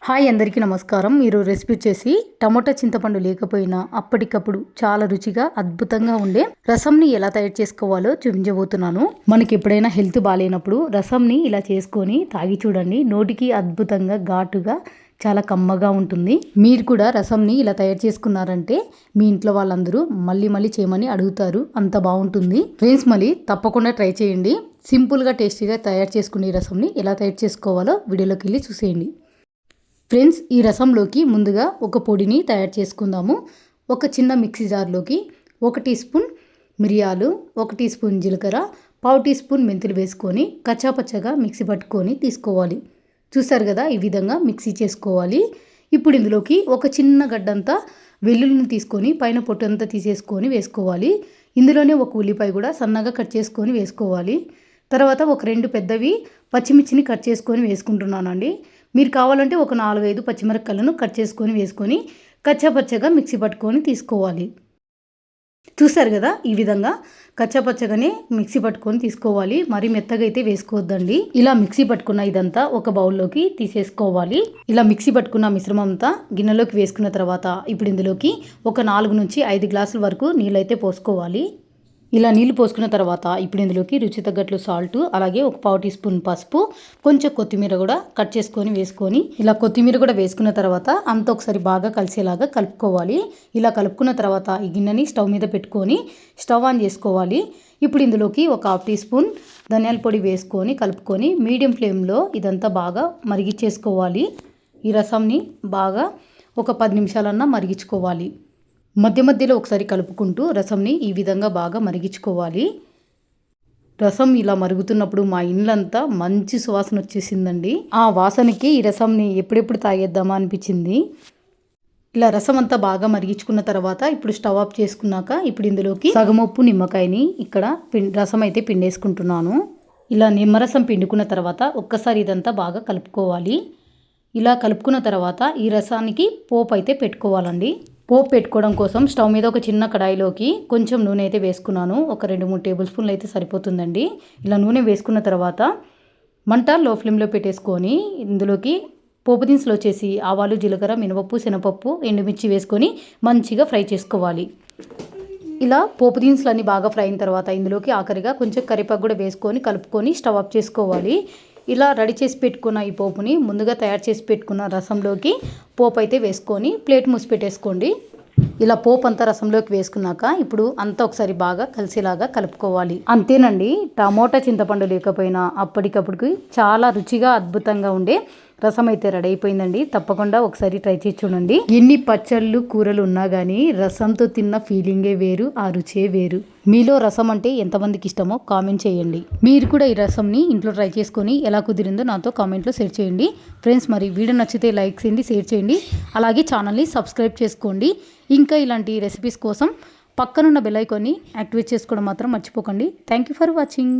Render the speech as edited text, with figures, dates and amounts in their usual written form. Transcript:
Hi అందరికీ నమస్కారం. మీరు రెసిపీ వచ్చేసి టమోటా చింతపండు లేకపోయినా అప్పటికప్పుడు చాలా రుచిగా అద్భుతంగా ఉండే రసంని ఎలా తయారు చేసుకోవాలో చూపించబోతున్నాను. మనకి ఎప్పుడైనా హెల్త్ బాగాలేనప్పుడు రసంని ఇలా చేసుకొని తాగి చూడండి. నోటికి అద్భుతంగా ఘాటుగా చాలా కమ్మగా ఉంటుంది. మీరు కూడా రసంని ఇలా తయారు చేసుకున్నారంటే మీ ఇంట్లో వాళ్ళందరూ మళ్ళీ మళ్ళీ చేయమని అడుగుతారు. అంత బాగుంటుంది. ఫ్రెండ్స్ మళ్ళీ తప్పకుండా ట్రై చేయండి. సింపుల్గా టేస్టీగా తయారు చేసుకునే రసంని ఎలా తయారు చేసుకోవాలో వీడియోలోకి వెళ్ళి చూసేయండి. ఫ్రెండ్స్ ఈ రసంలోకి ముందుగా ఒక పొడిని తయారు చేసుకుందాము. ఒక చిన్న మిక్సీ జార్లోకి 1 టీ స్పూన్ మిరియాలు, 1 టీ స్పూన్ జీలకర్ర, 1/2 టీ స్పూన్ మెంతులు వేసుకొని కచ్చాపచ్చగా మిక్సీ పట్టుకొని తీసుకోవాలి. చూసారు కదా, ఈ విధంగా మిక్సీ చేసుకోవాలి. ఇప్పుడు ఇందులోకి ఒక చిన్న గడ్డంతా వెల్లుల్లిని తీసుకొని పైన పొట్టంతా తీసేసుకొని వేసుకోవాలి. ఇందులోనే ఒక ఉల్లిపాయ కూడా సన్నగా కట్ చేసుకొని వేసుకోవాలి. తర్వాత ఒక 2 పెద్దవి పచ్చిమిర్చిని కట్ చేసుకొని వేసుకుంటున్నానండి. మీరు కావాలంటే ఒక 4-5 పచ్చిమిరపకాయలను కట్ చేసుకొని వేసుకొని కచ్చాపచ్చగా మిక్సీ పట్టుకొని తీసుకోవాలి. చూసారు కదా, ఈ విధంగా కచ్చాపచ్చగానే మిక్సీ పట్టుకొని తీసుకోవాలి. మరి మెత్తగా అయితే వేసుకోవద్దండి. ఇలా మిక్సీ పట్టుకున్న ఇదంతా ఒక బౌల్లోకి తీసేసుకోవాలి. ఇలా మిక్సీ పట్టుకున్న మిశ్రమం అంతా గిన్నెలోకి వేసుకున్న తర్వాత ఇప్పుడు ఇందులోకి ఒక 4 నుంచి 5 గ్లాసుల వరకు నీళ్ళైతే పోసుకోవాలి. ఇలా నీళ్ళు పోసుకున్న తర్వాత ఇప్పుడు ఇందులోకి రుచి తగ్గట్లు సాల్ట్, అలాగే ఒక 1/4 టీ స్పూన్ పసుపు, కొంచెం కొత్తిమీర కూడా కట్ చేసుకొని వేసుకొని ఇలా కొత్తిమీర కూడా వేసుకున్న తర్వాత అంత ఒకసారి బాగా కలిసేలాగా కలుపుకోవాలి. ఇలా కలుపుకున్న తర్వాత ఈ గిన్నెని స్టవ్ మీద పెట్టుకొని స్టవ్ ఆన్ చేసుకోవాలి. ఇప్పుడు ఇందులోకి ఒక 1/2 టీ స్పూన్ ధనియాల పొడి వేసుకొని కలుపుకొని మీడియం ఫ్లేమ్లో ఇదంతా బాగా మరిగించేసుకోవాలి. ఈ రసంని బాగా ఒక 10 నిమిషాలన్నా మరిగించుకోవాలి. మధ్య మధ్యలో ఒకసారి కలుపుకుంటూ రసంని ఈ విధంగా బాగా మరిగించుకోవాలి. రసం ఇలా మరుగుతున్నప్పుడు మా ఇళ్ళంతా మంచి సువాసన వచ్చేసిందండి. ఆ వాసనకి ఈ రసంని ఎప్పుడెప్పుడు తాగేద్దామా అనిపించింది. ఇలా రసం అంతా బాగా మరిగించుకున్న తర్వాత ఇప్పుడు స్టవ్ ఆఫ్ చేసుకున్నాక ఇప్పుడు ఇందులోకి సగమొప్పు నిమ్మకాయని ఇక్కడ రసం అయితే పిండేసుకుంటున్నాను. ఇలా నిమ్మరసం పిండుకున్న తర్వాత ఒక్కసారి ఇదంతా బాగా కలుపుకోవాలి. ఇలా కలుపుకున్న తర్వాత ఈ రసానికి పోపు అయితే పెట్టుకోవాలండి. పోపు పెట్టుకోవడం కోసం స్టవ్ మీద ఒక చిన్న కడాయిలోకి కొంచెం నూనె అయితే వేసుకున్నాను. ఒక 2-3 టేబుల్ స్పూన్లు అయితే సరిపోతుందండి. ఇలా నూనె వేసుకున్న తర్వాత మంట లో ఫ్లేమ్లో పెట్టేసుకొని ఇందులోకి పోపు దినుసులు వచ్చేసి ఆవాలు, జీలకర్ర, మినపప్పు, శనగపప్పు, ఎండుమిర్చి వేసుకొని మంచిగా ఫ్రై చేసుకోవాలి. ఇలా పోపు దినుసులన్నీ బాగా ఫ్రై అయిన తర్వాత ఇందులోకి ఆఖరిగా కొంచెం కరివేపాకు కూడా వేసుకొని కలుపుకొని స్టవ్ ఆఫ్ చేసుకోవాలి. ఇలా రెడీ చేసి పెట్టుకున్న ఈ పోపుని ముందుగా తయారు చేసి పెట్టుకున్న రసంలోకి పోపు అయితే వేసుకొని ప్లేట్ మూసి పెట్టేసుకోండి. ఇలా పోపు అంతా రసంలోకి వేసుకున్నాక ఇప్పుడు అంతా ఒకసారి బాగా కలిసేలాగా కలుపుకోవాలి. అంతేనండి, టమోటా చింతపండు లేకపోయినా అప్పటికప్పుడుకి చాలా రుచిగా అద్భుతంగా ఉండే రసం అయితే రెడీ అయిపోయిందండి. తప్పకుండా ఒకసారి ట్రై చేసి చూడండి. ఎన్ని పచ్చళ్ళు కూరలు ఉన్నా కానీ రసంతో తిన్న ఫీలింగే వేరు, ఆ రుచే వేరు. మీలో రసం అంటే ఎంతమందికి ఇష్టమో కామెంట్ చేయండి. మీరు కూడా ఈ రసంని ఇంట్లో ట్రై చేసుకొని ఎలా కుదిరిందో నాతో కామెంట్లో షేర్ చేయండి. ఫ్రెండ్స్ మరి వీడియో నచ్చితే లైక్ చేయండి, షేర్ చేయండి, అలాగే ఛానల్ని సబ్స్క్రైబ్ చేసుకోండి. ఇంకా ఇలాంటి రెసిపీస్ కోసం పక్కనున్న బెల్ ఐకాన్ని యాక్టివేట్ చేసుకోవడం మాత్రం మర్చిపోకండి. Thank you for watching.